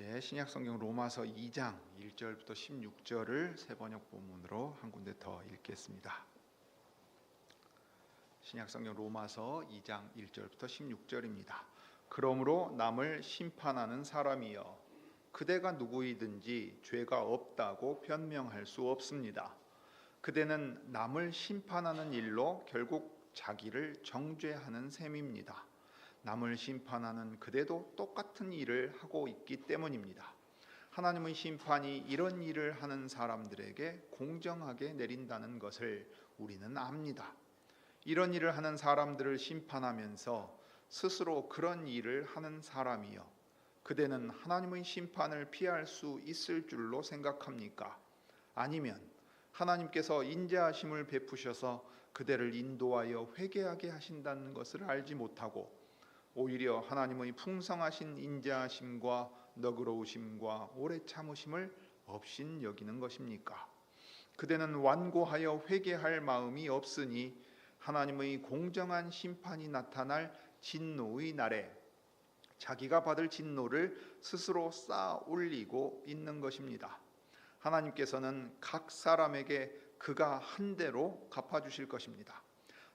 이제 신약성경 로마서 2장 1절부터 16절을 새번역 본문으로 한 군데 더 읽겠습니다. 신약성경 로마서 2장 1절부터 16절입니다. 그러므로 남을 심판하는 사람이여 그대가 누구이든지 죄가 없다고 변명할 수 없습니다. 그대는 남을 심판하는 일로 결국 자기를 정죄하는 셈입니다. 남을 심판하는 그대도 똑같은 일을 하고 있기 때문입니다. 하나님의 심판이 이런 일을 하는 사람들에게 공정하게 내린다는 것을 우리는 압니다. 이런 일을 하는 사람들을 심판하면서 스스로 그런 일을 하는 사람이여 그대는 하나님의 심판을 피할 수 있을 줄로 생각합니까? 아니면 하나님께서 인자하심을 베푸셔서 그대를 인도하여 회개하게 하신다는 것을 알지 못하고 오히려 하나님의 풍성하신 인자하심과 너그러우심과 오래 참으심을 없인 여기는 것입니까? 그대는 완고하여 회개할 마음이 없으니 하나님의 공정한 심판이 나타날 진노의 날에 자기가 받을 진노를 스스로 쌓아 올리고 있는 것입니다. 하나님께서는 각 사람에게 그가 한 대로 갚아주실 것입니다.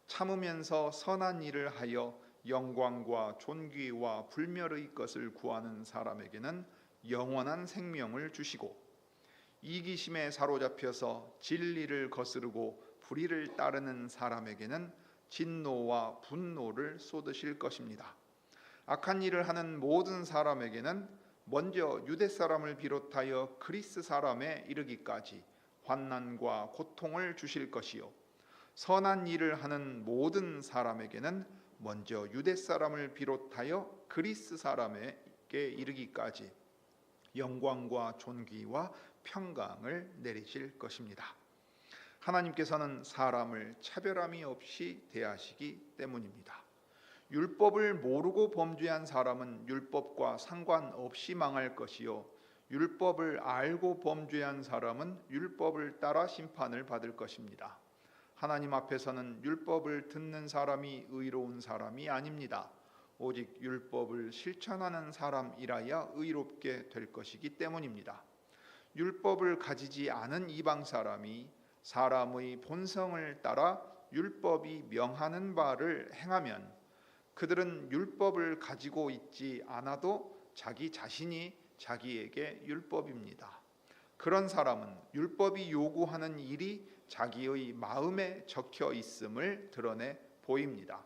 참으면서 선한 일을 하여 영광과 존귀와 불멸의 것을 구하는 사람에게는 영원한 생명을 주시고 이기심에 사로잡혀서 진리를 거스르고 불의를 따르는 사람에게는 진노와 분노를 쏟으실 것입니다. 악한 일을 하는 모든 사람에게는 먼저 유대 사람을 비롯하여 그리스 사람에 이르기까지 환난과 고통을 주실 것이요 선한 일을 하는 모든 사람에게는 먼저 유대 사람을 비롯하여 그리스 사람에게 이르기까지 영광과 존귀와 평강을 내리실 것입니다. 하나님께서는 사람을 차별함이 없이 대하시기 때문입니다. 율법을 모르고 범죄한 사람은 율법과 상관없이 망할 것이요 율법을 알고 범죄한 사람은 율법을 따라 심판을 받을 것입니다. 하나님 앞에서는 율법을 듣는 사람이 의로운 사람이 아닙니다. 오직 율법을 실천하는 사람이라야 의롭게 될 것이기 때문입니다. 율법을 가지지 않은 이방 사람이 사람의 본성을 따라 율법이 명하는 바를 행하면 그들은 율법을 가지고 있지 않아도 자기 자신이 자기에게 율법입니다. 그런 사람은 율법이 요구하는 일이 자기의 마음에 적혀 있음을 드러내 보입니다.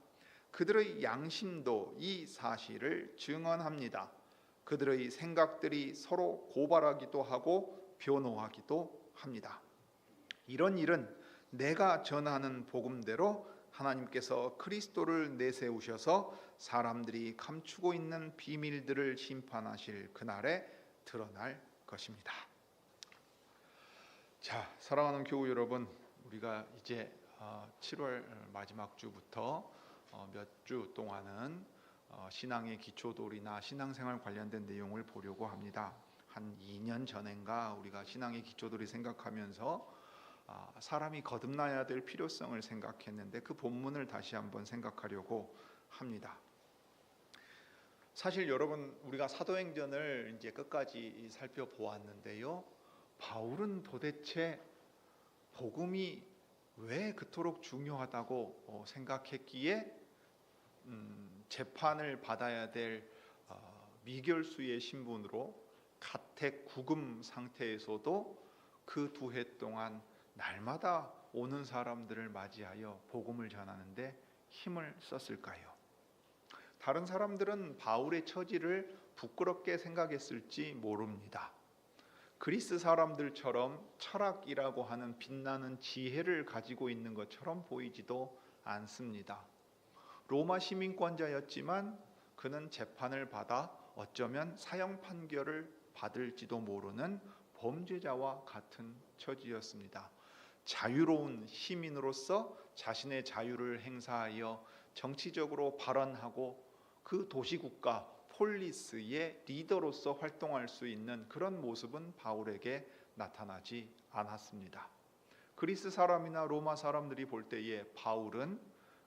그들의 양심도 이 사실을 증언합니다. 그들의 생각들이 서로 고발하기도 하고 변호하기도 합니다. 이런 일은 내가 전하는 복음대로 하나님께서 그리스도를 내세우셔서 사람들이 감추고 있는 비밀들을 심판하실 그날에 드러날 것입니다. 자, 사랑하는 교우 여러분, 우리가 이제 7월 마지막 주부터 몇 주 동안은 신앙의 기초돌이나 신앙생활 관련된 내용을 보려고 합니다. 한 2년 전인가 우리가 신앙의 기초돌이 생각하면서 사람이 거듭나야 될 필요성을 생각했는데 그 본문을 다시 한번 생각하려고 합니다. 사실 여러분 우리가 사도행전을 이제 끝까지 살펴보았는데요. 바울은 도대체 복음이 왜 그토록 중요하다고 생각했기에 재판을 받아야 될 미결수의 신분으로 가택 구금 상태에서도 그 2해 동안 날마다 오는 사람들을 맞이하여 복음을 전하는데 힘을 썼을까요? 다른 사람들은 바울의 처지를 부끄럽게 생각했을지 모릅니다. 그리스 사람들처럼 철학이라고 하는 빛나는 지혜를 가지고 있는 것처럼 보이지도 않습니다. 로마 시민권자였지만 그는 재판을 받아 어쩌면 사형 판결을 받을지도 모르는 범죄자와 같은 처지였습니다. 자유로운 시민으로서 자신의 자유를 행사하여 정치적으로 발언하고 그 도시국가 폴리스의 리더로서 활동할 수 있는 그런 모습은 바울에게 나타나지 않았습니다. 그리스 사람이나 로마 사람들이 볼 때에 바울은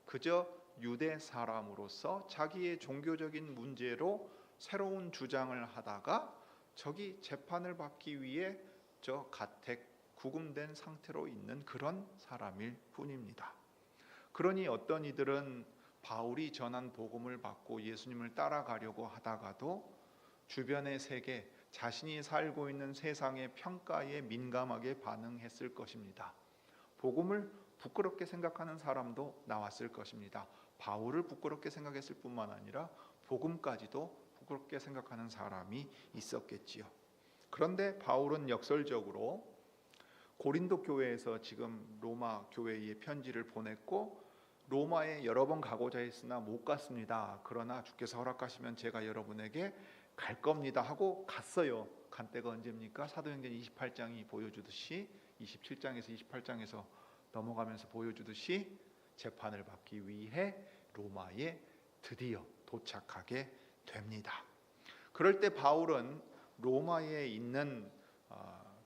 그저 유대 사람으로서 자기의 종교적인 문제로 새로운 주장을 하다가 저기 재판을 받기 위해 저 가택 구금된 상태로 있는 그런 사람일 뿐입니다. 그러니 어떤 이들은 바울이 전한 복음을 받고 예수님을 따라가려고 하다가도 주변의 세계, 자신이 살고 있는 세상의 평가에 민감하게 반응했을 것입니다. 복음을 부끄럽게 생각하는 사람도 나왔을 것입니다. 바울을 부끄럽게 생각했을 뿐만 아니라 복음까지도 부끄럽게 생각하는 사람이 있었겠지요. 그런데 바울은 역설적으로 고린도 교회에서 지금 로마 교회에 편지를 보냈고 로마에 여러 번 가고자 했으나 못 갔습니다. 그러나 주께서 허락하시면 제가 여러분에게 갈 겁니다 하고 갔어요. 간 때가 언제입니까? 사도행전 28장이 보여주듯이 27장에서 28장에서 넘어가면서 보여주듯이 재판을 받기 위해 로마에 드디어 도착하게 됩니다. 그럴 때 바울은 로마에 있는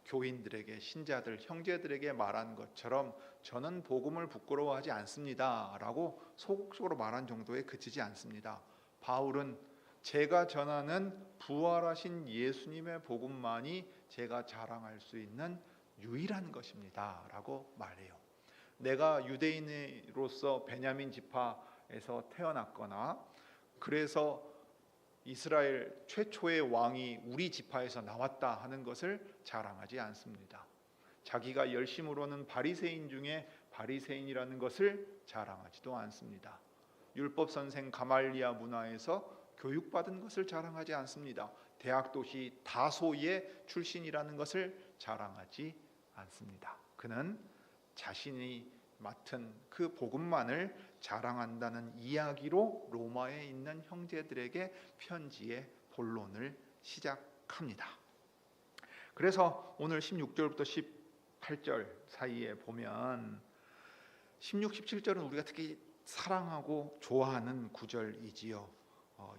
교인들에게, 신자들, 형제들에게 말한 것처럼 저는 복음을 부끄러워하지 않습니다 라고 소극적으로 말한 정도에 그치지 않습니다. 바울은 제가 전하는 부활하신 예수님의 복음만이 제가 자랑할 수 있는 유일한 것입니다 라고 말해요. 내가 유대인으로서 베냐민 지파에서 태어났거나 그래서 이스라엘 최초의 왕이 우리 지파에서 나왔다 하는 것을 자랑하지 않습니다. 자기가 열심으로는 바리새인 중에 바리새인이라는 것을 자랑하지도 않습니다. 율법 선생 가말리아 문화에서 교육받은 것을 자랑하지 않습니다. 대학 도시 다소의 출신이라는 것을 자랑하지 않습니다. 그는 자신이 맡은 그 복음만을 자랑한다는 이야기로 로마에 있는 형제들에게 편지의 본론을 시작합니다. 그래서 오늘 16절부터 18절 사이에 보면 16, 17절은 우리가 특히 사랑하고 좋아하는 구절이지요.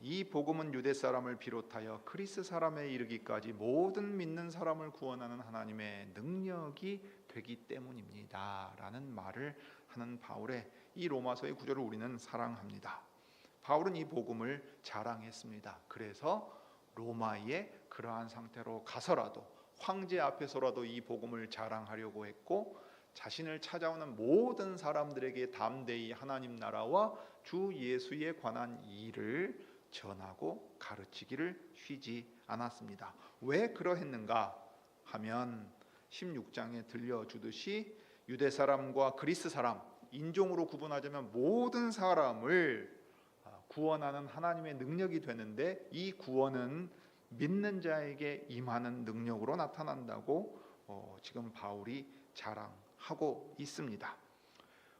이 복음은 유대 사람을 비롯하여 그리스 사람에 이르기까지 모든 믿는 사람을 구원하는 하나님의 능력이 되기 때문입니다 라는 말을 하는 바울의 이 로마서의 구절을 우리는 사랑합니다. 바울은 이 복음을 자랑했습니다. 그래서 로마에 그러한 상태로 가서라도 황제 앞에서라도 이 복음을 자랑하려고 했고 자신을 찾아오는 모든 사람들에게 담대히 하나님 나라와 주 예수에 관한 일을 전하고 가르치기를 쉬지 않았습니다. 왜 그러했는가 하면 16장에 들려주듯이 유대 사람과 그리스 사람, 인종으로 구분하자면 모든 사람을 구원하는 하나님의 능력이 되는데 이 구원은 믿는 자에게 임하는 능력으로 나타난다고 지금 바울이 자랑하고 있습니다.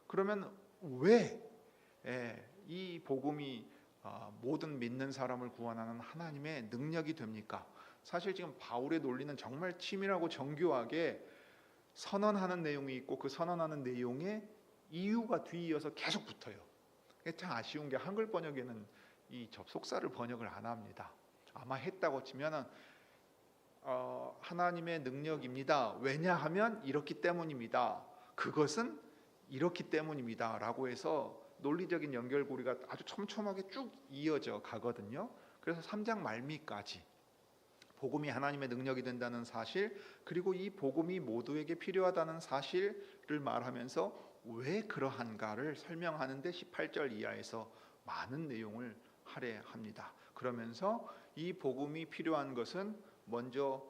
그러면 왜 이 복음이 모든 믿는 사람을 구원하는 하나님의 능력이 됩니까? 사실 지금 바울의 논리는 정말 치밀하고 정교하게 선언하는 내용이 있고 그 선언하는 내용에 이유가 뒤이어서 계속 붙어요. 참 아쉬운 게 한글 번역에는 이 접속사를 번역을 안 합니다. 아마 했다고 치면은 하나님의 능력입니다. 왜냐하면 이렇기 때문입니다. 그것은 이렇기 때문입니다 라고 해서 논리적인 연결고리가 아주 촘촘하게 쭉 이어져 가거든요. 그래서 3장 말미까지 복음이 하나님의 능력이 된다는 사실, 그리고 이 복음이 모두에게 필요하다는 사실을 말하면서 왜 그러한가를 설명하는데 18절 이하에서 많은 내용을 할애합니다. 그러면서 이 복음이 필요한 것은 먼저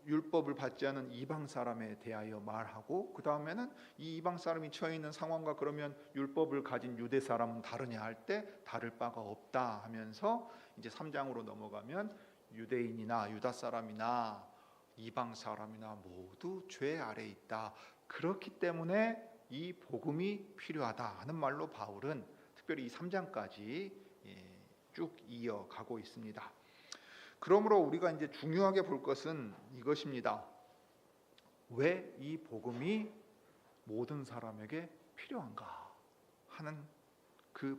율법을 받지 않은 이방 사람에 대하여 말하고, 그 다음에는 이 이방 사람이 처해 있는 상황과 그러면 율법을 가진 유대 사람은 다르냐 할 때 다를 바가 없다 하면서 이제 3장으로 넘어가면 유대인이나 유다 사람이나 이방 사람이나 모두 죄 아래 있다. 그렇기 때문에 이 복음이 필요하다 하는 말로 바울은 특별히 이 3장까지 쭉 이어가고 있습니다. 그러므로 우리가 이제 중요하게 볼 것은 이것입니다. 왜 이 복음이 모든 사람에게 필요한가 하는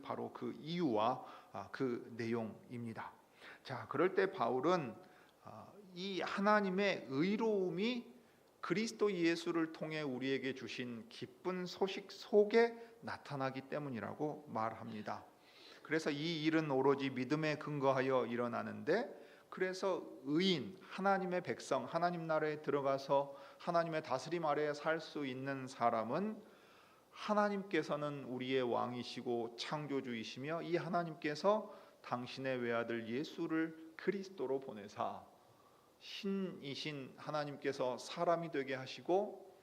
바로 그 이유와 그 내용입니다. 자, 그럴 때 바울은 이 하나님의 의로움이 그리스도 예수를 통해 우리에게 주신 기쁜 소식 속에 나타나기 때문이라고 말합니다. 그래서 이 일은 오로지 믿음에 근거하여 일어나는데 그래서 의인, 하나님의 백성, 하나님 나라에 들어가서 하나님의 다스림 아래에 살 수 있는 사람은 하나님께서는 우리의 왕이시고 창조주이시며 이 하나님께서 당신의 외아들 예수를 그리스도로 보내사 신이신 하나님께서 사람이 되게 하시고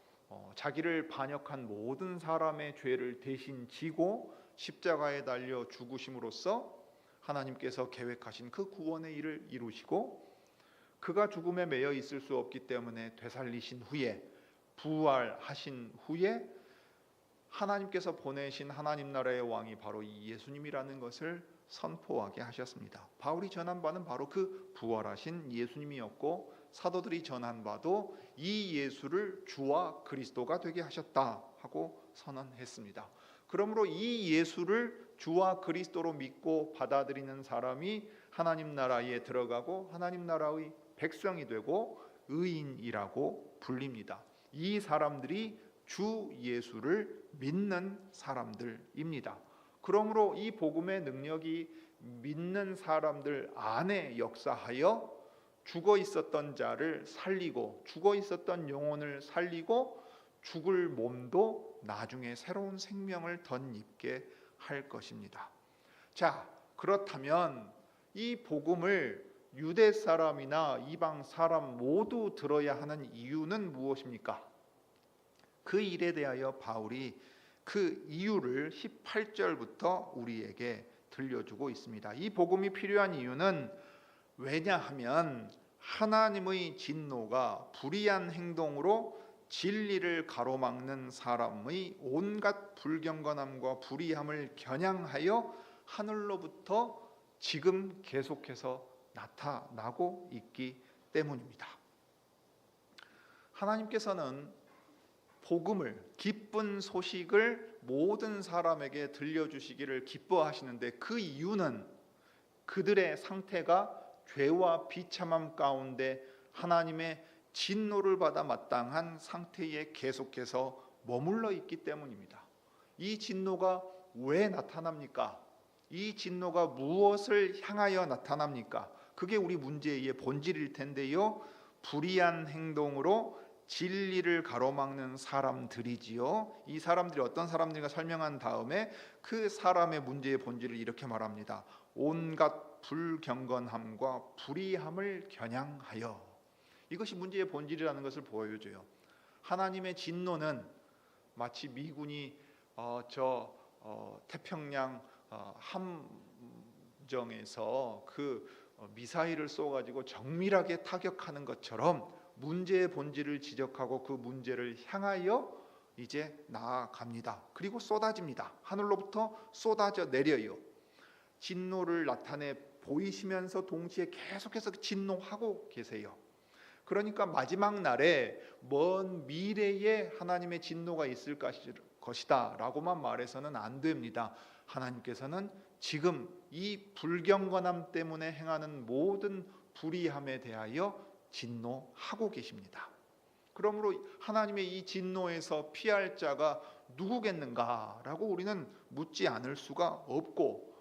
자기를 반역한 모든 사람의 죄를 대신 지고 십자가에 달려 죽으심으로써 하나님께서 계획하신 그 구원의 일을 이루시고 그가 죽음에 매여 있을 수 없기 때문에 되살리신 후에 부활하신 후에 하나님께서 보내신 하나님 나라의 왕이 바로 이 예수님이라는 것을 선포하게 하셨습니다. 바울이 전한 바는 바로 그 부활하신 예수님이었고 사도들이 전한 바도 이 예수를 주와 그리스도가 되게 하셨다 하고 선언했습니다. 그러므로 이 예수를 주와 그리스도로 믿고 받아들이는 사람이 하나님 나라에 들어가고 하나님 나라의 백성이 되고 의인이라고 불립니다. 이 사람들이 주 예수를 믿는 사람들입니다. 그러므로 이 복음의 능력이 믿는 사람들 안에 역사하여 죽어 있었던 자를 살리고 죽어 있었던 영혼을 살리고 죽을 몸도 나중에 새로운 생명을 덧입게 할 것입니다. 자, 그렇다면 이 복음을 유대 사람이나 이방 사람 모두 들어야 하는 이유는 무엇입니까? 그 일에 대하여 바울이 그 이유를 18절부터 우리에게 들려주고 있습니다. 이 복음이 필요한 이유는 왜냐하면 하나님의 진노가 불의한 행동으로 진리를 가로막는 사람의 온갖 불경건함과 불의함을 겨냥하여 하늘로부터 지금 계속해서 나타나고 있기 때문입니다. 하나님께서는 복음을, 기쁜 소식을 모든 사람에게 들려주시기를 기뻐하시는데 그 이유는 그들의 상태가 죄와 비참함 가운데 하나님의 진노를 받아 마땅한 상태에 계속해서 머물러 있기 때문입니다. 이 진노가 왜 나타납니까? 이 진노가 무엇을 향하여 나타납니까? 그게 우리 문제의 본질일 텐데요. 불의한 행동으로 진리를 가로막는 사람들이지요. 이 사람들이 어떤 사람들인가 설명한 다음에 그 사람의 문제의 본질을 이렇게 말합니다. 온갖 불경건함과 불의함을 겨냥하여. 이것이 문제의 본질이라는 것을 보여줘요. 하나님의 진노는 마치 미군이 태평양 함정에서 그 미사일을 쏘가지고 정밀하게 타격하는 것처럼 문제의 본질을 지적하고 그 문제를 향하여 이제 나아갑니다. 그리고 쏟아집니다. 하늘로부터 쏟아져 내려요. 진노를 나타내 보이시면서 동시에 계속해서 진노하고 계세요. 그러니까 마지막 날에 먼 미래에 하나님의 진노가 있을 것이다 라고만 말해서는 안 됩니다. 하나님께서는 지금 이 불경건함 때문에 행하는 모든 불의함에 대하여 진노하고 계십니다. 그러므로 하나님의 이 진노에서 피할 자가 누구겠는가라고 우리는 묻지 않을 수가 없고,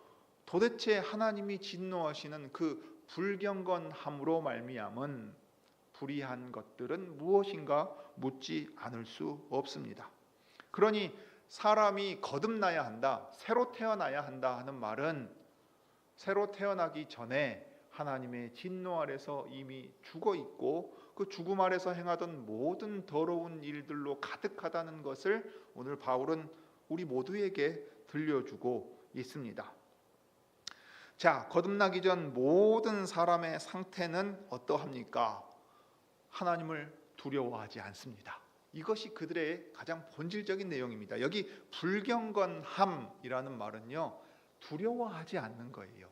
도대체 하나님이 진노하시는 그 불경건함으로 말미암은 불의한 것들은 무엇인가 묻지 않을 수 없습니다. 그러니 사람이 거듭나야 한다, 새로 태어나야 한다 하는 말은 새로 태어나기 전에 하나님의 진노 아래서 이미 죽어 있고 그 죽음 아래서 행하던 모든 더러운 일들로 가득하다는 것을 오늘 바울은 우리 모두에게 들려주고 있습니다. 자, 거듭나기 전 모든 사람의 상태는 어떠합니까? 하나님을 두려워하지 않습니다. 이것이 그들의 가장 본질적인 내용입니다. 여기 불경건함이라는 말은요, 두려워하지 않는 거예요.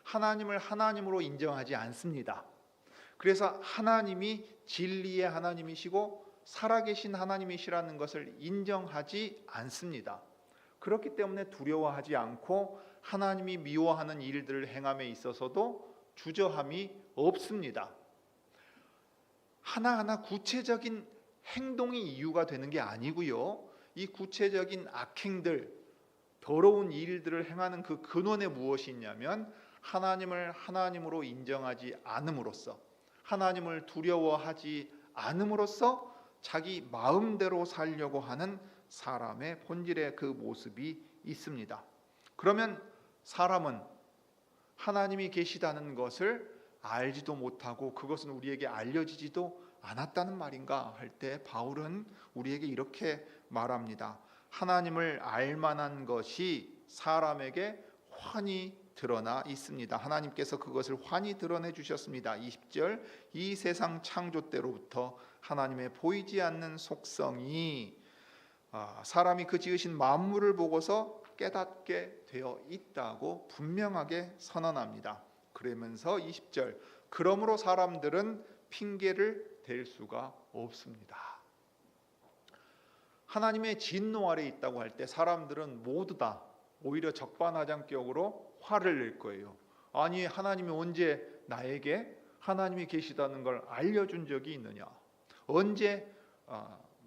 하나님을 하나님으로 인정하지 않습니다. 그래서 하나님이 진리의 하나님이시고 살아계신 하나님이시라는 것을 인정하지 않습니다. 그렇기 때문에 두려워하지 않고 하나님이 미워하는 일들을 행함에 있어서도 주저함이 없습니다. 하나하나 구체적인 행동이 이유가 되는 게 아니고요. 이 구체적인 악행들, 더러운 일들을 행하는 그 근원에 무엇이 있냐면 하나님을 하나님으로 인정하지 않음으로써, 하나님을 두려워하지 않음으로써 자기 마음대로 살려고 하는 사람의 본질의 그 모습이 있습니다. 그러면 사람은 하나님이 계시다는 것을 알지도 못하고 그것은 우리에게 알려지지도 않았다는 말인가 할 때 바울은 우리에게 이렇게 말합니다. 하나님을 알만한 것이 사람에게 환히 드러나 있습니다. 하나님께서 그것을 환히 드러내 주셨습니다. 20절, 이 세상 창조 때로부터 하나님의 보이지 않는 속성이 사람이 그 지으신 만물을 보고서 깨닫게 되어 있다고 분명하게 선언합니다. 그러면서 20절, 그러므로 사람들은 핑계를 댈 수가 없습니다. 하나님의 진노 아래 있다고 할 때 사람들은 모두 다 오히려 적반하장격으로 화를 낼 거예요. 아니, 하나님이 언제 나에게 하나님이 계시다는 걸 알려준 적이 있느냐? 언제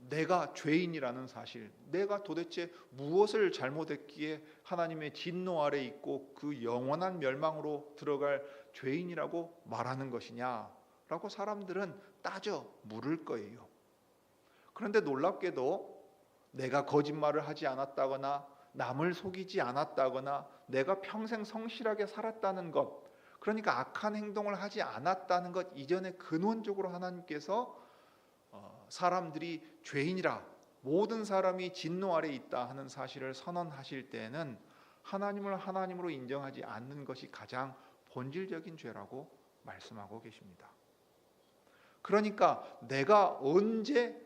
내가 죄인이라는 사실, 내가 도대체 무엇을 잘못했기에 하나님의 진노 아래 있고 그 영원한 멸망으로 들어갈 죄인이라고 말하는 것이냐라고 사람들은 따져 물을 거예요. 그런데 놀랍게도 내가 거짓말을 하지 않았다거나 남을 속이지 않았다거나 내가 평생 성실하게 살았다는 것, 그러니까 악한 행동을 하지 않았다는 것 이전에 근원적으로 하나님께서 사람들이 죄인이라, 모든 사람이 진노 아래 있다 하는 사실을 선언하실 때는 하나님을 하나님으로 인정하지 않는 것이 가장 본질적인 죄라고 말씀하고 계십니다. 그러니까 내가 언제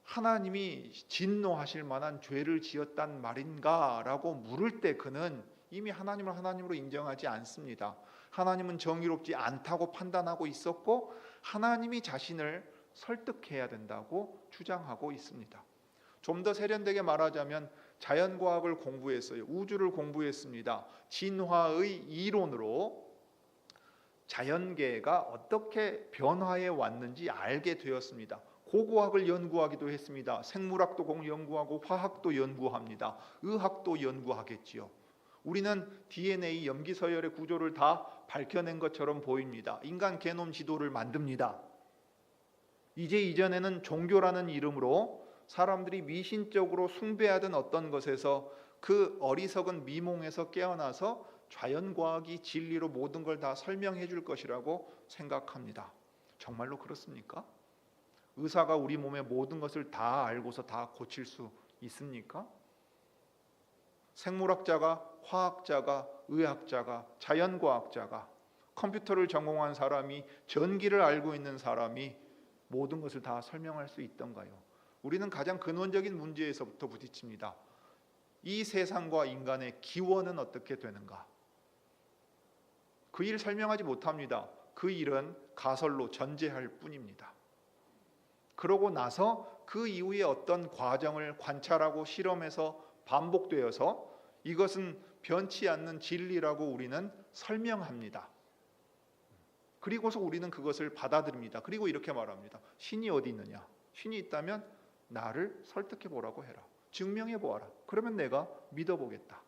하나님이 진노하실 만한 죄를 지었단 말인가 라고 물을 때 그는 이미 하나님을 하나님으로 인정하지 않습니다. 하나님은 정의롭지 않다고 판단하고 있었고 하나님이 자신을 설득해야 된다고 주장하고 있습니다. 좀 더 세련되게 말하자면 자연과학을 공부했어요. 우주를 공부했습니다. 진화의 이론으로 자연계가 어떻게 변화해 왔는지 알게 되었습니다. 고고학을 연구하기도 했습니다. 생물학도 연구하고 화학도 연구합니다. 의학도 연구하겠지요. 우리는 DNA 염기서열의 구조를 다 밝혀낸 것처럼 보입니다. 인간 게놈 지도를 만듭니다. 이전에는 종교라는 이름으로 사람들이 미신적으로 숭배하던 어떤 것에서 그 어리석은 미몽에서 깨어나서 자연과학이 진리로 모든 걸 다 설명해 줄 것이라고 생각합니다. 정말로 그렇습니까? 의사가 우리 몸의 모든 것을 다 알고서 다 고칠 수 있습니까? 생물학자가, 화학자가, 의학자가, 자연과학자가, 컴퓨터를 전공한 사람이, 전기를 알고 있는 사람이 모든 것을 다 설명할 수 있던가요? 우리는 가장 근원적인 문제에서부터 부딪힙니다. 이 세상과 인간의 기원은 어떻게 되는가? 그 일 설명하지 못합니다. 그 일은 가설로 전제할 뿐입니다. 그러고 나서 그 이후에 어떤 과정을 관찰하고 실험해서 반복되어서 이것은 변치 않는 진리라고 우리는 설명합니다. 그리고서 우리는 그것을 받아들입니다. 그리고 이렇게 말합니다. 신이 어디 있느냐? 신이 있다면 나를 설득해 보라고 해라. 증명해 보아라. 그러면 내가 믿어보겠다.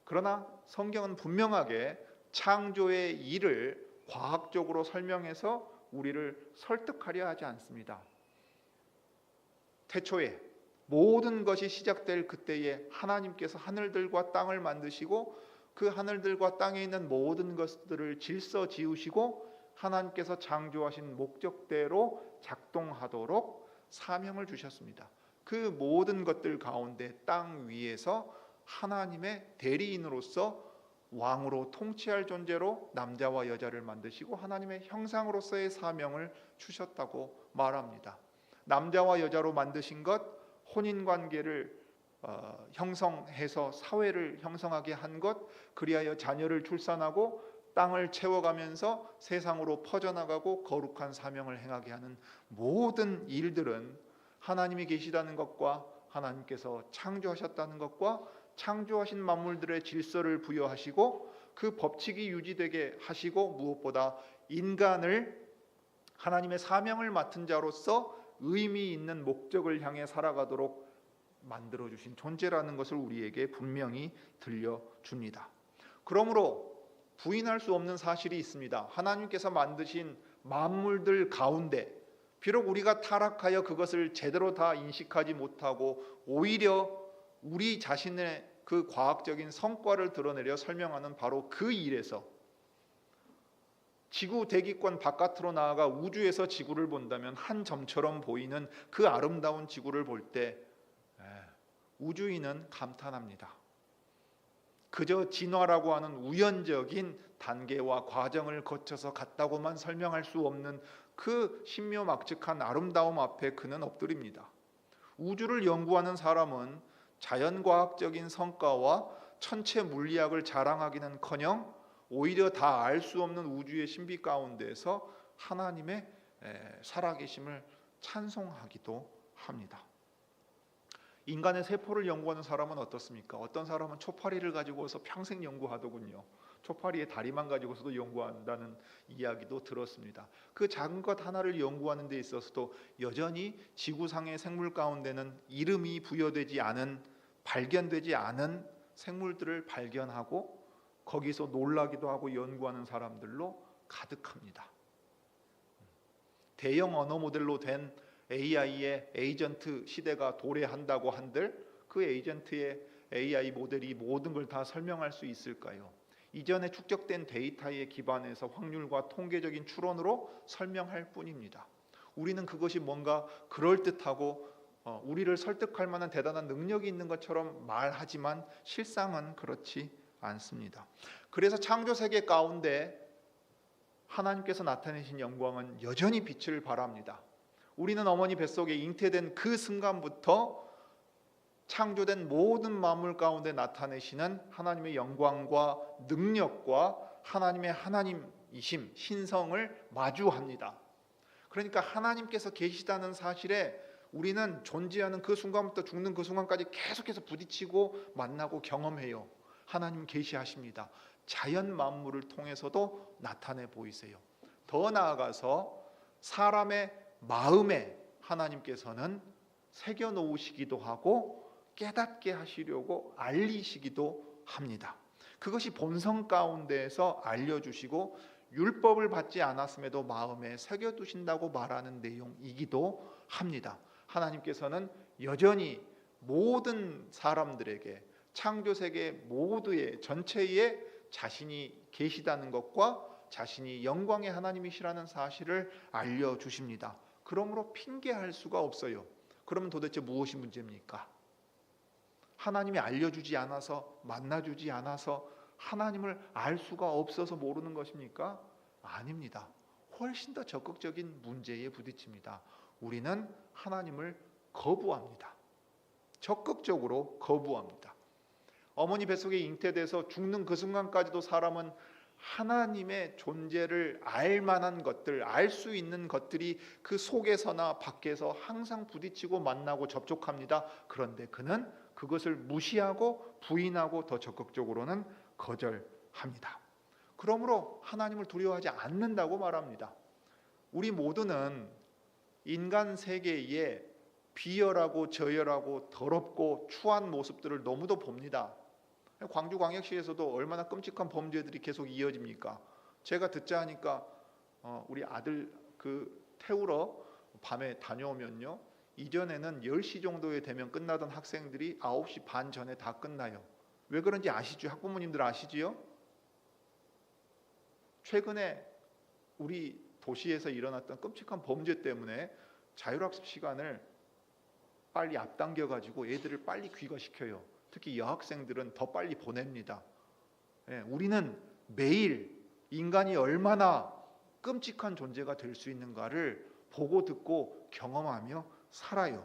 그러나 성경은 분명하게 창조의 일을 과학적으로 설명해서 우리를 설득하려 하지 않습니다. 태초에 모든 것이 시작될 그때에 하나님께서 하늘들과 땅을 만드시고 그 하늘들과 땅에 있는 모든 것들을 질서 지으시고 하나님께서 창조하신 목적대로 작동하도록 사명을 주셨습니다. 그 모든 것들 가운데 땅 위에서 하나님의 대리인으로서 왕으로 통치할 존재로 남자와 여자를 만드시고 하나님의 형상으로서의 사명을 주셨다고 말합니다. 남자와 여자로 만드신 것, 혼인관계를 형성해서 사회를 형성하게 한 것, 그리하여 자녀를 출산하고 땅을 채워가면서 세상으로 퍼져나가고 거룩한 사명을 행하게 하는 모든 일들은 하나님이 계시다는 것과 하나님께서 창조하셨다는 것과 창조하신 만물들의 질서를 부여하시고 그 법칙이 유지되게 하시고 무엇보다 인간을 하나님의 사명을 맡은 자로서 의미 있는 목적을 향해 살아가도록 만들어주신 존재라는 것을 우리에게 분명히 들려줍니다. 그러므로 부인할 수 없는 사실이 있습니다. 하나님께서 만드신 만물들 가운데 비록 우리가 타락하여 그것을 제대로 다 인식하지 못하고 오히려 우리 자신의 그 과학적인 성과를 드러내려 설명하는 바로 그 일에서 지구 대기권 바깥으로 나아가 우주에서 지구를 본다면 한 점처럼 보이는 그 아름다운 지구를 볼 때 우주인은 감탄합니다. 그저 진화라고 하는 우연적인 단계와 과정을 거쳐서 갔다고만 설명할 수 없는 그 신묘막측한 아름다움 앞에 그는 엎드립니다. 우주를 연구하는 사람은 자연과학적인 성과와 천체 물리학을 자랑하기는커녕 오히려 다 알 수 없는 우주의 신비 가운데서 하나님의 살아계심을 찬송하기도 합니다. 인간의 세포를 연구하는 사람은 어떻습니까? 어떤 사람은 초파리를 가지고서 평생 연구하더군요. 초파리의 다리만 가지고서도 연구한다는 이야기도 들었습니다. 그 작은 것 하나를 연구하는 데 있어서도 여전히 지구상의 생물 가운데는 이름이 부여되지 않은, 발견되지 않은 생물들을 발견하고 거기서 놀라기도 하고 연구하는 사람들로 가득합니다. 대형 언어 모델로 된 AI의 에이전트 시대가 도래한다고 한들 그 에이전트의 AI 모델이 모든 걸 다 설명할 수 있을까요? 이전에 축적된 데이터에 기반해서 확률과 통계적인 추론으로 설명할 뿐입니다. 우리는 그것이 뭔가 그럴듯하고 우리를 설득할 만한 대단한 능력이 있는 것처럼 말하지만 실상은 그렇지 않습니다. 그래서 창조 세계 가운데 하나님께서 나타내신 영광은 여전히 빛을 발합니다. 우리는 어머니 뱃속에 잉태된 그 순간부터 창조된 모든 만물 가운데 나타내시는 하나님의 영광과 능력과 하나님의 하나님이심, 신성을 마주합니다. 그러니까 하나님께서 계시다는 사실에 우리는 존재하는 그 순간부터 죽는 그 순간까지 계속해서 부딪히고 만나고 경험해요. 하나님 계시하십니다. 자연 만물을 통해서도 나타내 보이세요. 더 나아가서 사람의 마음에 하나님께서는 새겨 놓으시기도 하고 깨닫게 하시려고 알리시기도 합니다. 그것이 본성 가운데에서 알려주시고 율법을 받지 않았음에도 마음에 새겨두신다고 말하는 내용이기도 합니다. 하나님께서는 여전히 모든 사람들에게 창조세계 모두의 전체에 자신이 계시다는 것과 자신이 영광의 하나님이시라는 사실을 알려주십니다. 그러므로 핑계할 수가 없어요. 그러면 도대체 무엇이 문제입니까? 하나님이 알려주지 않아서, 만나주지 않아서 하나님을 알 수가 없어서 모르는 것입니까? 아닙니다. 훨씬 더 적극적인 문제에 부딪힙니다. 우리는 하나님을 거부합니다. 적극적으로 거부합니다. 어머니 뱃속에 잉태돼서 죽는 그 순간까지도 사람은 하나님의 존재를 알 만한 것들, 알 수 있는 것들이 그 속에서나 밖에서 항상 부딪히고 만나고 접촉합니다. 그런데 그는 그것을 무시하고 부인하고 더 적극적으로는 거절합니다. 그러므로 하나님을 두려워하지 않는다고 말합니다. 우리 모두는 인간 세계에 비열하고 저열하고 더럽고 추한 모습들을 너무도 봅니다. 광주광역시에서도 얼마나 끔찍한 범죄들이 계속 이어집니까? 제가 듣자 하니까 우리 아들 태우러 밤에 다녀오면요, 이전에는 10시 정도에 되면 끝나던 학생들이 9시 반 전에 다 끝나요. 왜 그런지 아시죠? 학부모님들 아시지요? 최근에 우리 도시에서 일어났던 끔찍한 범죄 때문에 자율학습 시간을 빨리 앞당겨 가지고 애들을 빨리 귀가시켜요. 특히 여학생들은 더 빨리 보냅니다. 우리는 매일 인간이 얼마나 끔찍한 존재가 될 수 있는가를 보고 듣고 경험하며 살아요.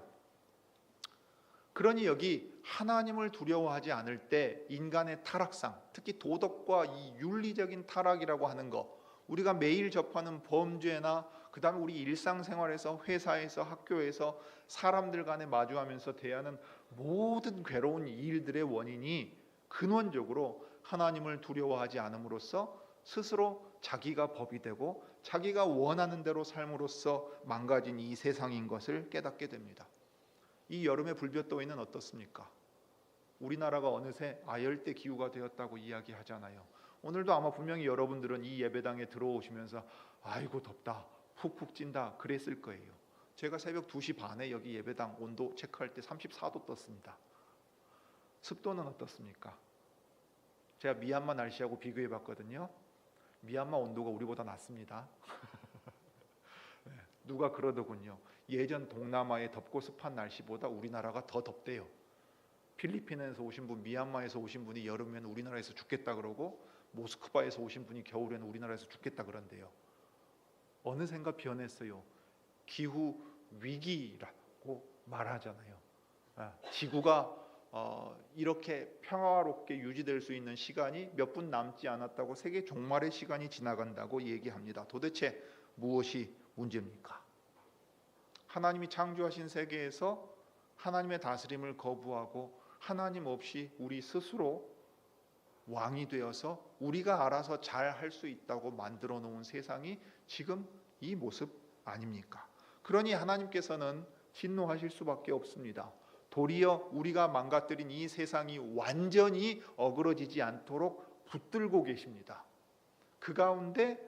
그러니 여기 하나님을 두려워하지 않을 때 인간의 타락상, 특히 도덕과 이 윤리적인 타락이라고 하는 것, 우리가 매일 접하는 범죄나 그 다음에 우리 일상생활에서, 회사에서, 학교에서 사람들 간에 마주하면서 대하는 모든 괴로운 일들의 원인이 근원적으로 하나님을 두려워하지 않음으로써 스스로 자기가 법이 되고 자기가 원하는 대로 삶으로써 망가진 이 세상인 것을 깨닫게 됩니다. 이 여름의 불볕더위는 어떻습니까? 우리나라가 어느새 아열대 기후가 되었다고 이야기하잖아요. 오늘도 아마 분명히 여러분들은 이 예배당에 들어오시면서 아이고 덥다, 훅훅 찐다 그랬을 거예요. 제가 새벽 2시 반에 여기 예배당 온도 체크할 때 34도 떴습니다. 습도는 어떻습니까? 제가 미얀마 날씨하고 비교해 봤거든요. 미얀마 온도가 우리보다 낮습니다. 누가 그러더군요. 예전 동남아의 덥고 습한 날씨보다 우리나라가 더 덥대요. 필리핀에서 오신 분, 미얀마에서 오신 분이 여름에는 우리나라에서 죽겠다 그러고 모스크바에서 오신 분이 겨울에는 우리나라에서 죽겠다 그런대요. 어느샌가 변했어요. 기후 위기라고 말하잖아요. 지구가 이렇게 평화롭게 유지될 수 있는 시간이 몇 분 남지 않았다고 세계 종말의 시간이 지나간다고 얘기합니다. 도대체 무엇이 문제입니까? 하나님이 창조하신 세계에서 하나님의 다스림을 거부하고 하나님 없이 우리 스스로 왕이 되어서 우리가 알아서 잘 할 수 있다고 만들어 놓은 세상이 지금 이 모습 아닙니까? 그러니 하나님께서는 진노하실 수밖에 없습니다. 도리어 우리가 망가뜨린 이 세상이 완전히 어그러지지 않도록 붙들고 계십니다. 그 가운데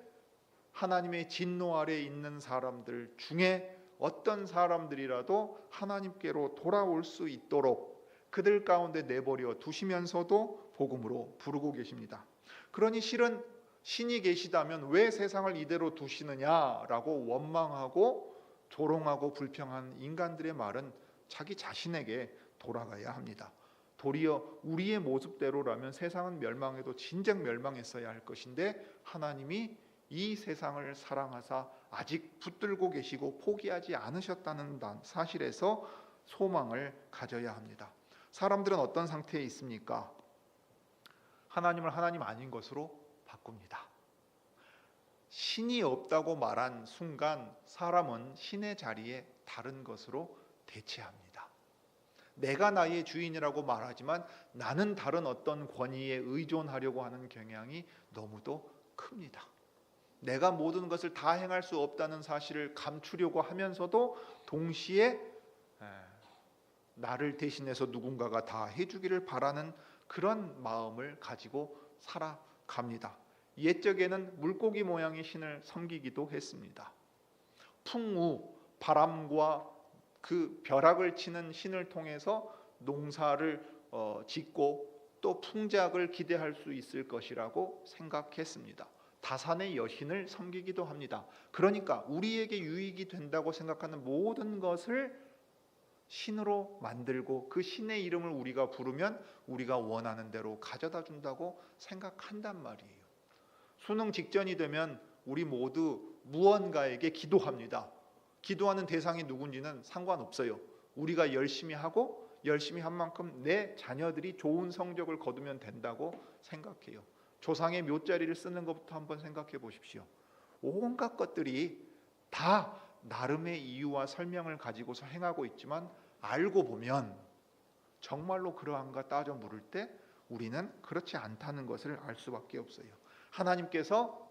하나님의 진노 아래 있는 사람들 중에 어떤 사람들이라도 하나님께로 돌아올 수 있도록 그들 가운데 내버려 두시면서도 복음으로 부르고 계십니다. 그러니 실은 신이 계시다면 왜 세상을 이대로 두시느냐라고 원망하고 조롱하고 불평한 인간들의 말은 자기 자신에게 돌아가야 합니다. 도리어 우리의 모습대로라면 세상은 멸망해도 진작 멸망했어야 할 것인데 하나님이 이 세상을 사랑하사 아직 붙들고 계시고 포기하지 않으셨다는 사실에서 소망을 가져야 합니다. 사람들은 어떤 상태에 있습니까? 하나님을 하나님 아닌 것으로 바꿉니다. 신이 없다고 말한 순간 사람은 신의 자리에 다른 것으로 대체합니다. 내가 나의 주인이라고 말하지만 나는 다른 어떤 권위에 의존하려고 하는 경향이 너무도 큽니다. 내가 모든 것을 다 행할 수 없다는 사실을 감추려고 하면서도 동시에 나를 대신해서 누군가가 다 해주기를 바라는 그런 마음을 가지고 살아갑니다. 옛적에는 물고기 모양의 신을 섬기기도 했습니다. 풍우, 바람과 그 벼락을 치는 신을 통해서 농사를 짓고 또 풍작을 기대할 수 있을 것이라고 생각했습니다. 다산의 여신을 섬기기도 합니다. 그러니까 우리에게 유익이 된다고 생각하는 모든 것을 신으로 만들고 그 신의 이름을 우리가 부르면 우리가 원하는 대로 가져다 준다고 생각한단 말이에요. 수능 직전이 되면 우리 모두 무언가에게 기도합니다. 기도하는 대상이 누군지는 상관없어요. 우리가 열심히 하고 열심히 한 만큼 내 자녀들이 좋은 성적을 거두면 된다고 생각해요. 조상의 묘자리를 쓰는 것부터 한번 생각해 보십시오. 온갖 것들이 다 나름의 이유와 설명을 가지고서 행하고 있지만 알고 보면 정말로 그러한가 따져 물을 때 우리는 그렇지 않다는 것을 알 수밖에 없어요. 하나님께서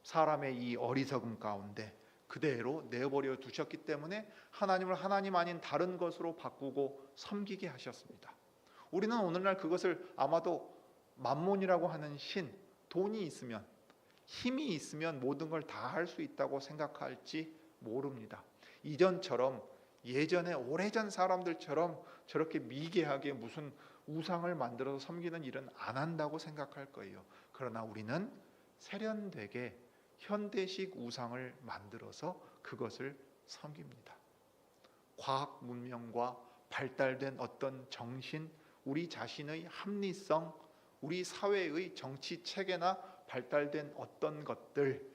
사람의 이 어리석음 가운데 그대로 내버려 두셨기 때문에 하나님을 하나님 아닌 다른 것으로 바꾸고 섬기게 하셨습니다. 우리는 오늘날 그것을 아마도 만몬이라고 하는 신, 돈이 있으면 힘이 있으면 모든 걸 다 할 수 있다고 생각할지 모릅니다. 이전처럼 예전에 오래전 사람들처럼 저렇게 미개하게 무슨 우상을 만들어서 섬기는 일은 안 한다고 생각할 거예요. 그러나 우리는 세련되게 현대식 우상을 만들어서 그것을 섬깁니다. 과학 문명과 발달된 어떤 정신, 우리 자신의 합리성, 우리 사회의 정치 체계나 발달된 어떤 것들,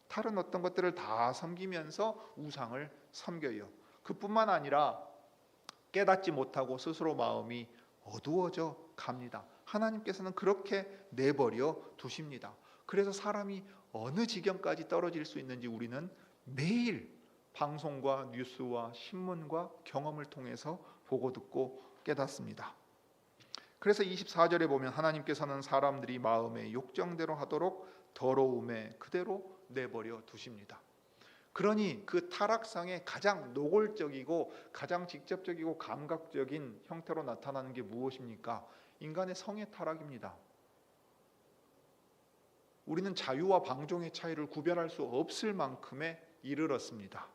다른 어떤 것들을 다 섬기면서 우상을 섬겨요. 그뿐만 아니라 깨닫지 못하고 스스로 마음이 어두워져 갑니다. 하나님께서는 그렇게 내버려 두십니다. 그래서 사람이 어느 지경까지 떨어질 수 있는지 우리는 매일 방송과 뉴스와 신문과 경험을 통해서 보고 듣고 깨닫습니다. 그래서 24절에 보면 하나님께서는 사람들이 마음의 욕정대로 하도록 더러움에 그대로 내버려 두십니다. 그러니 그 타락상의 가장 노골적이고 가장 직접적이고 감각적인 형태로 나타나는 게 무엇입니까? 인간의 성의 타락입니다. 우리는 자유와 방종의 차이를 구별할 수 없을 만큼에 이르렀습니다.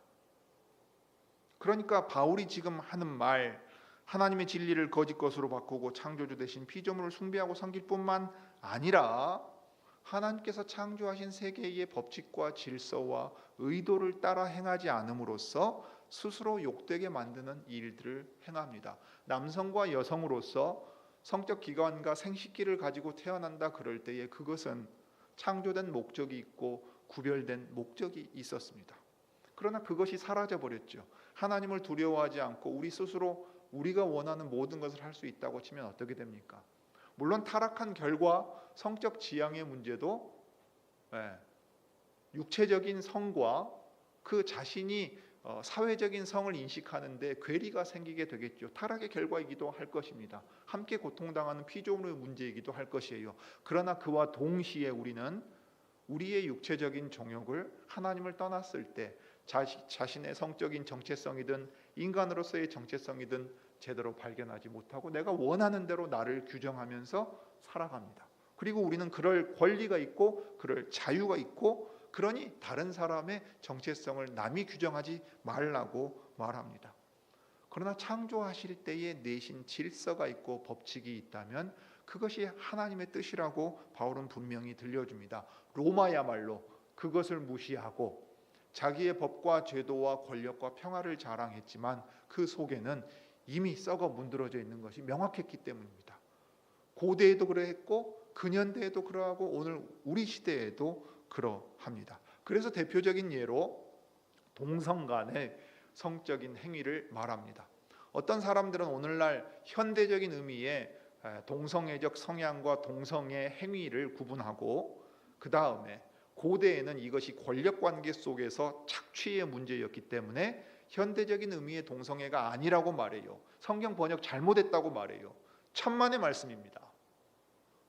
그러니까 바울이 지금 하는 말, 하나님의 진리를 거짓 것으로 바꾸고 창조주 대신 피조물을 숭배하고 섬길 뿐만 아니라 하나님께서 창조하신 세계의 법칙과 질서와 의도를 따라 행하지 않음으로써 스스로 욕되게 만드는 일들을 행합니다. 남성과 여성으로서 성적 기관과 생식기를 가지고 태어난다 그럴 때에 그것은 창조된 목적이 있고 구별된 목적이 있었습니다. 그러나 그것이 사라져 버렸죠. 하나님을 두려워하지 않고 우리 스스로 우리가 원하는 모든 것을 할 수 있다고 치면 어떻게 됩니까? 물론 타락한 결과 성적 지향의 문제도 육체적인 성과 그 자신이 사회적인 성을 인식하는데 괴리가 생기게 되겠죠. 타락의 결과이기도 할 것입니다. 함께 고통당하는 피조물의 문제이기도 할 것이에요. 그러나 그와 동시에 우리는 우리의 육체적인 정욕을 하나님을 떠났을 때 자신의 성적인 정체성이든 인간으로서의 정체성이든 제대로 발견하지 못하고 내가 원하는 대로 나를 규정하면서 살아갑니다. 그리고 우리는 그럴 권리가 있고 그럴 자유가 있고 그러니 다른 사람의 정체성을 남이 규정하지 말라고 말합니다. 그러나 창조하실 때에 내신 질서가 있고 법칙이 있다면 그것이 하나님의 뜻이라고 바울은 분명히 들려줍니다. 로마야말로 그것을 무시하고 자기의 법과 제도와 권력과 평화를 자랑했지만 그 속에는 이미 썩어 문드러져 있는 것이 명확했기 때문입니다. 고대에도 그러했고 근현대에도 그러하고 오늘 우리 시대에도 그러합니다. 그래서 대표적인 예로 동성 간의 성적인 행위를 말합니다. 어떤 사람들은 오늘날 현대적인 의미의 동성애적 성향과 동성애 행위를 구분하고 그 다음에 고대에는 이것이 권력관계 속에서 착취의 문제였기 때문에 현대적인 의미의 동성애가 아니라고 말해요. 성경 번역 잘못했다고 말해요. 천만의 말씀입니다.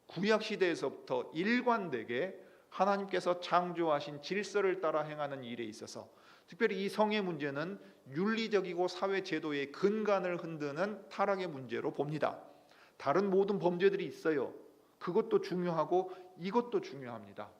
구약시대에서부터 일관되게 하나님께서 창조하신 질서를 따라 행하는 일에 있어서 특별히 이 성의 문제는 윤리적이고 사회제도의 근간을 흔드는 타락의 문제로 봅니다. 다른 모든 범죄들이 있어요. 그것도 중요하고 이것도 중요합니다.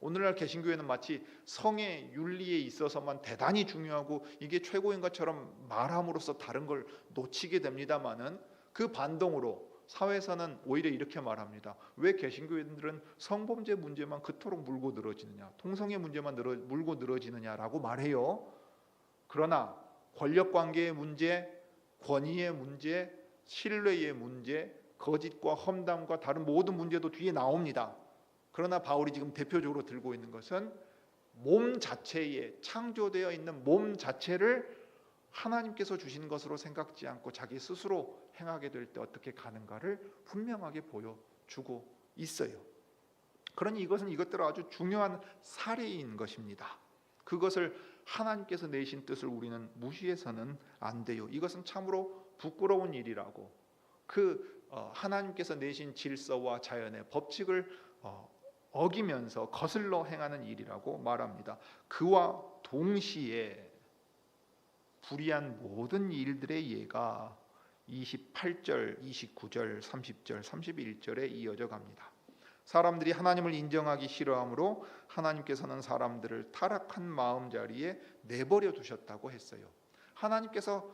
오늘날 개신교회는 마치 성의 윤리에 있어서만 대단히 중요하고 이게 최고인 것처럼 말함으로써 다른 걸 놓치게 됩니다마는 그 반동으로 사회에서는 오히려 이렇게 말합니다. 왜 개신교회들은 성범죄 문제만 그토록 물고 늘어지느냐, 동성애 문제만 물고 늘어지느냐라고 말해요. 그러나 권력관계의 문제, 권위의 문제, 신뢰의 문제, 거짓과 험담과 다른 모든 문제도 뒤에 나옵니다. 그러나 바울이 지금 대표적으로 들고 있는 것은 몸 자체에 창조되어 있는 몸 자체를 하나님께서 주신 것으로 생각지 않고 자기 스스로 행하게 될 때 어떻게 가는가를 분명하게 보여주고 있어요. 그러니 이것은 이것대로 아주 중요한 사례인 것입니다. 그것을 하나님께서 내신 뜻을 우리는 무시해서는 안 돼요. 이것은 참으로 부끄러운 일이라고 하나님께서 내신 질서와 자연의 법칙을 어기면서 거슬러 행하는 일이라고 말합니다. 그와 동시에 불의한 모든 일들의 예가 28절, 29절, 30절, 31절에 이어져 갑니다. 사람들이 하나님을 인정하기 싫어하므로 하나님께서는 사람들을 타락한 마음자리에 내버려 두셨다고 했어요. 하나님께서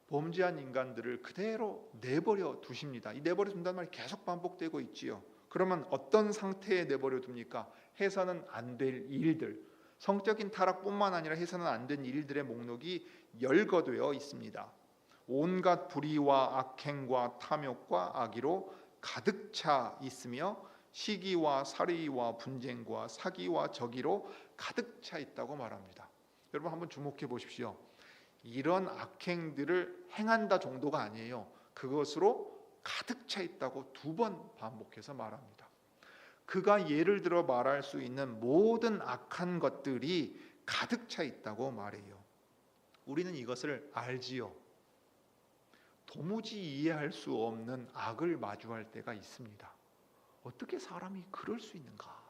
범죄한 인간들을 그대로 내버려 두십니다. 이 내버려 둔다는 말이 계속 반복되고 있지요. 그러면 어떤 상태에 내버려 둡니까? 해서는 안 될 일들, 성적인 타락뿐만 아니라 해서는 안 된 일들의 목록이 열거되어 있습니다. 온갖 불의와 악행과 탐욕과 악의로 가득 차 있으며 시기와 살의와 분쟁과 사기와 저기로 가득 차 있다고 말합니다. 여러분 한번 주목해 보십시오. 이런 악행들을 행한다 정도가 아니에요. 그것으로 가득 차 있다고 2번 반복해서 말합니다. 그가 예를 들어 말할 수 있는 모든 악한 것들이 가득 차 있다고 말해요. 우리는 이것을 알지요. 도무지 이해할 수 없는 악을 마주할 때가 있습니다. 어떻게 사람이 그럴 수 있는가?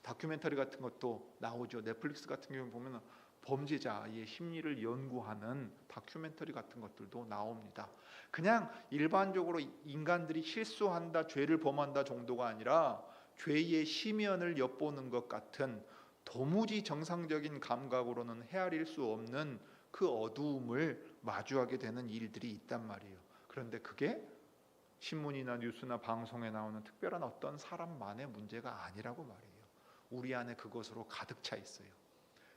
다큐멘터리 같은 것도 나오죠. 넷플릭스 같은 경우 보면 범죄자의 심리를 연구하는 다큐멘터리 같은 것들도 나옵니다. 그냥 일반적으로 인간들이 실수한다, 죄를 범한다 정도가 아니라 죄의 심연을 엿보는 것 같은 도무지 정상적인 감각으로는 헤아릴 수 없는 그 어두움을 마주하게 되는 일들이 있단 말이에요. 그런데 그게 신문이나 뉴스나 방송에 나오는 특별한 어떤 사람만의 문제가 아니라고 말이에요. 우리 안에 그것으로 가득 차 있어요.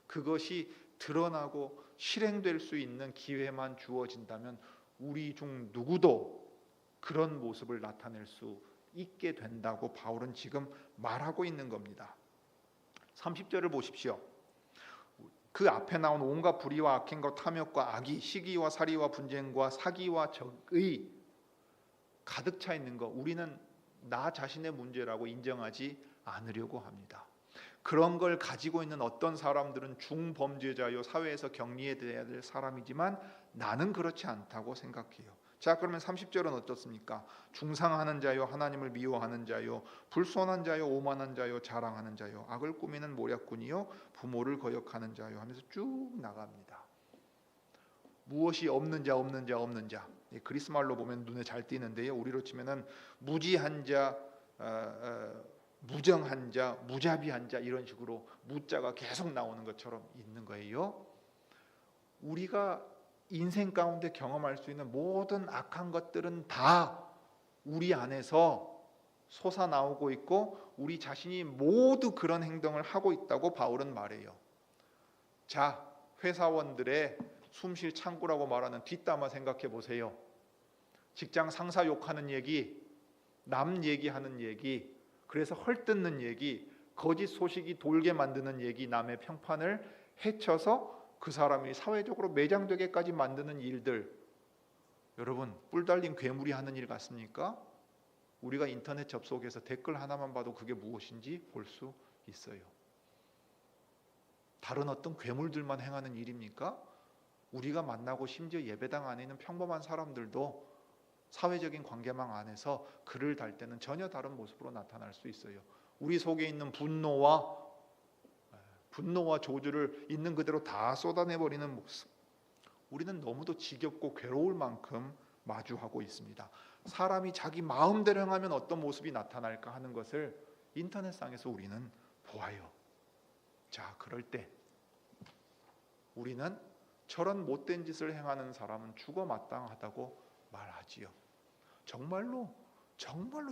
그것이 드러나고 실행될 수 있는 기회만 주어진다면 우리 중 누구도 그런 모습을 나타낼 수 있게 된다고 바울은 지금 말하고 있는 겁니다. 30절을 보십시오. 그 앞에 나온 온갖 불의와 악행과 탐욕과 악의, 시기와 살이와 분쟁과 사기와 적의 가득 차 있는 거, 우리는 나 자신의 문제라고 인정하지 않으려고 합니다. 그런 걸 가지고 있는 어떤 사람들은 중범죄자요, 사회에서 격리해야 될 사람이지만 나는 그렇지 않다고 생각해요. 자, 그러면 30절은 어떻습니까? 중상하는 자요, 하나님을 미워하는 자요, 불손한 자요, 오만한 자요, 자랑하는 자요, 악을 꾸미는 모략꾼이요, 부모를 거역하는 자요 하면서 쭉 나갑니다. 무엇이 없는 자, 없는 자, 없는 자. 그리스 말로 보면 눈에 잘 띄는데요, 우리로 치면은 무지한 자, 무정한 자, 무자비한 자, 이런 식으로 무자가 계속 나오는 것처럼 있는 거예요. 우리가 인생 가운데 경험할 수 있는 모든 악한 것들은 다 우리 안에서 솟아나오고 있고 우리 자신이 모두 그런 행동을 하고 있다고 바울은 말해요. 자, 회사원들의 숨쉴 창구라고 말하는 뒷담화 생각해 보세요. 직장 상사 욕하는 얘기, 남 얘기하는 얘기, 그래서 헐뜯는 얘기, 거짓 소식이 돌게 만드는 얘기, 남의 평판을 해쳐서 그 사람이 사회적으로 매장되게까지 만드는 일들, 여러분 뿔 달린 괴물이 하는 일 같습니까? 우리가 인터넷 접속해서 댓글 하나만 봐도 그게 무엇인지 볼 수 있어요. 다른 어떤 괴물들만 행하는 일입니까? 우리가 만나고 심지어 예배당 안에 있는 평범한 사람들도 사회적인 관계망 안에서 글을 달 때는 전혀 다른 모습으로 나타날 수 있어요. 우리 속에 있는 분노와 조주를 있는 그대로 다 쏟아내버리는 모습, 우리는 너무도 지겹고 괴로울 만큼 마주하고 있습니다. 사람이 자기 마음대로 행하면 어떤 모습이 나타날까 하는 것을 인터넷상에서 우리는 보아요. 자, 그럴 때 우리는 저런 못된 짓을 행하는 사람은 죽어 마땅하다고 말하지요. 정말로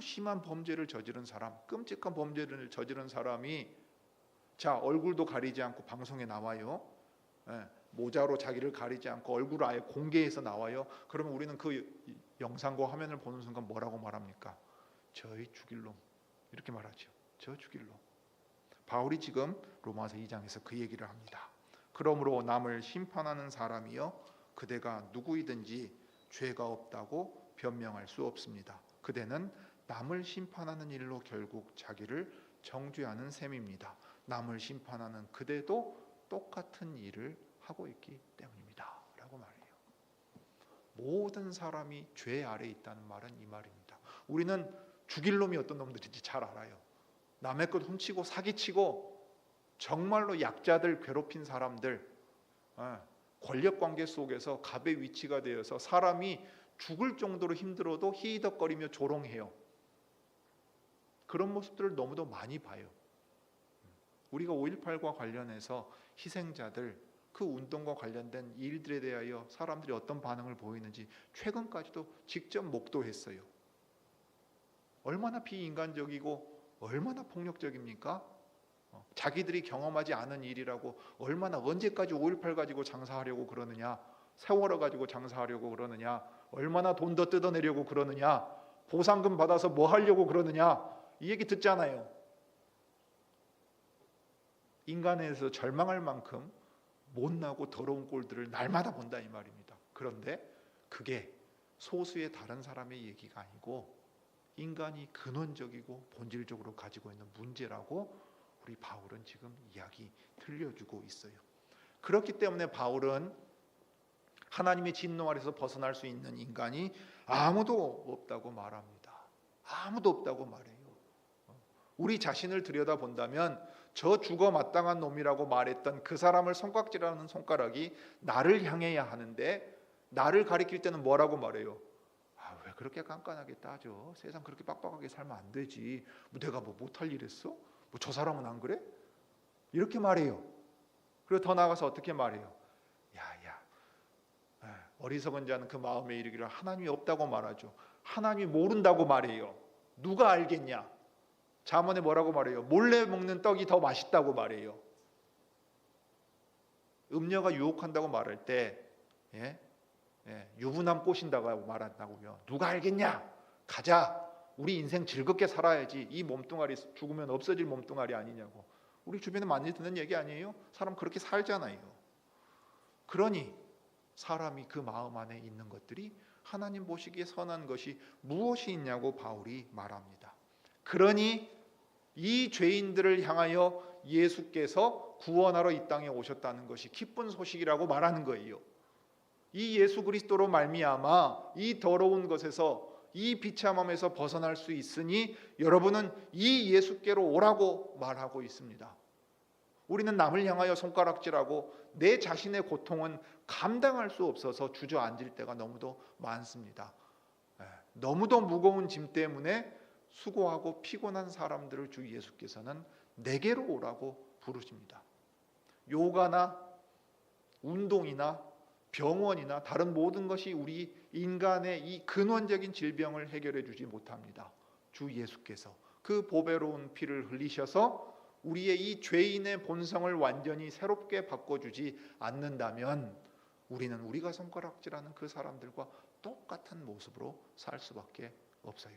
심한 범죄를 저지른 사람, 끔찍한 범죄를 저지른 사람이 자, 얼굴도 가리지 않고 방송에 나와요. 모자로 자기를 가리지 않고 얼굴을 아예 공개해서 나와요. 그러면 우리는 그 영상과 화면을 보는 순간 뭐라고 말합니까? 저희 죽일 놈, 이렇게 말하죠. 저 죽일 놈. 바울이 지금 로마서 2장에서 그 얘기를 합니다. 그러므로 남을 심판하는 사람이여 그대가 누구이든지 죄가 없다고 변명할 수 없습니다. 그대는 남을 심판하는 일로 결국 자기를 정죄하는 셈입니다. 남을 심판하는 그대도 똑같은 일을 하고 있기 때문입니다 라고 말해요. 모든 사람이 죄 아래에 있다는 말은 이 말입니다. 우리는 죽일 놈이 어떤 놈들인지 잘 알아요. 남의 것 훔치고 사기치고 정말로 약자들 괴롭힌 사람들, 권력관계 속에서 갑의 위치가 되어서 사람이 죽을 정도로 힘들어도 히덕거리며 조롱해요. 그런 모습들을 너무도 많이 봐요. 우리가 5.18과 관련해서 희생자들, 그 운동과 관련된 일들에 대하여 사람들이 어떤 반응을 보이는지 최근까지도 직접 목도했어요. 얼마나 비인간적이고 얼마나 폭력적입니까? 자기들이 경험하지 않은 일이라고 얼마나 언제까지 5.18 가지고 장사하려고 그러느냐, 세월호 가지고 장사하려고 그러느냐, 얼마나 돈 더 뜯어내려고 그러느냐, 보상금 받아서 뭐 하려고 그러느냐, 이 얘기 듣잖아요. 인간에서 절망할 만큼 못나고 더러운 꼴들을 날마다 본다 이 말입니다. 그런데 그게 소수의 다른 사람의 얘기가 아니고 인간이 근원적이고 본질적으로 가지고 있는 문제라고 우리 바울은 지금 이야기 들려주고 있어요. 그렇기 때문에 바울은 하나님의 진노 아래서 벗어날 수 있는 인간이 아무도 없다고 말합니다. 아무도 없다고 말해요. 우리 자신을 들여다본다면 저 죽어 마땅한 놈이라고 말했던 그 사람을 손깍지라는 손가락이 나를 향해야 하는데 나를 가리킬 때는 뭐라고 말해요? 왜 그렇게 깐깐하게 따져. 세상 그렇게 빡빡하게 살면 안 되지. 뭐 내가 뭐 못할 일 했어? 뭐 저 사람은 안 그래? 이렇게 말해요. 그리고 더 나아가서 어떻게 말해요? 야야, 어리석은 자는 그 마음에 이르기를 하나님이 없다고 말하죠. 하나님이 모른다고 말해요. 누가 알겠냐? 잠언에 뭐라고 말해요? 몰래 먹는 떡이 더 맛있다고 말해요. 음녀가 유혹한다고 말할 때 유부남 꼬신다고 말한다고요. 누가 알겠냐? 가자. 우리 인생 즐겁게 살아야지. 이 몸뚱아리 죽으면 없어질 몸뚱아리 아니냐고. 우리 주변에 많이 듣는 얘기 아니에요? 사람 그렇게 살잖아요. 그러니 사람이 그 마음 안에 있는 것들이 하나님 보시기에 선한 것이 무엇이 있냐고 바울이 말합니다. 그러니 이 죄인들을 향하여 예수께서 구원하러 이 땅에 오셨다는 것이 기쁜 소식이라고 말하는 거예요. 이 예수 그리스도로 말미암아 이 더러운 것에서, 이 비참함에서 벗어날 수 있으니 여러분은 이 예수께로 오라고 말하고 있습니다. 우리는 남을 향하여 손가락질하고 내 자신의 고통은 감당할 수 없어서 주저앉을 때가 너무도 많습니다. 너무도 무거운 짐 때문에 수고하고 피곤한 사람들을 주 예수께서는 내게로 오라고 부르십니다. 요가나 운동이나 병원이나 다른 모든 것이 우리 인간의 이 근원적인 질병을 해결해 주지 못합니다. 주 예수께서 그 보배로운 피를 흘리셔서 우리의 이 죄인의 본성을 완전히 새롭게 바꿔주지 않는다면 우리는 우리가 손가락질하는 그 사람들과 똑같은 모습으로 살 수밖에 없어요.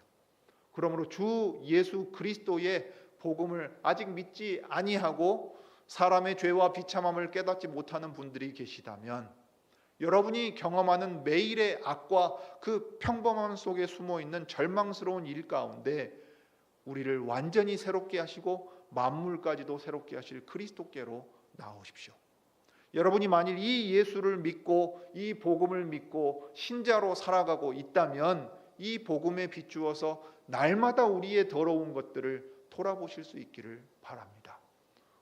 그러므로 주 예수 그리스도의 복음을 아직 믿지 아니하고 사람의 죄와 비참함을 깨닫지 못하는 분들이 계시다면 여러분이 경험하는 매일의 악과 그 평범함 속에 숨어있는 절망스러운 일 가운데 우리를 완전히 새롭게 하시고 만물까지도 새롭게 하실 그리스도께로 나오십시오. 여러분이 만일 이 예수를 믿고 이 복음을 믿고 신자로 살아가고 있다면 이 복음에 비추어서 날마다 우리의 더러운 것들을 돌아보실 수 있기를 바랍니다.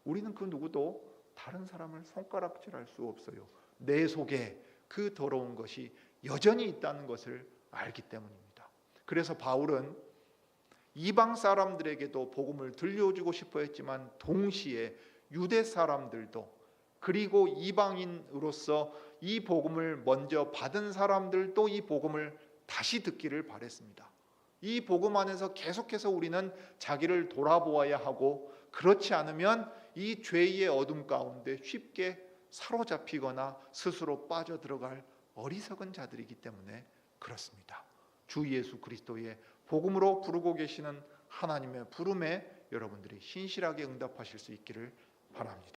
우리는 그 누구도 다른 사람을 손가락질할 수 없어요. 내 속에 그 더러운 것이 여전히 있다는 것을 알기 때문입니다. 그래서 바울은 이방 사람들에게도 복음을 들려주고 싶어 했지만 동시에 유대 사람들도 그리고 이방인으로서 이 복음을 먼저 받은 사람들도 이 복음을 다시 듣기를 바랬습니다. 이 복음 안에서 계속해서 우리는 자기를 돌아보아야 하고 그렇지 않으면 이 죄의 어둠 가운데 쉽게 사로잡히거나 스스로 빠져들어갈 어리석은 자들이기 때문에 그렇습니다. 주 예수 그리스도의 복음으로 부르고 계시는 하나님의 부름에 여러분들이 신실하게 응답하실 수 있기를 바랍니다.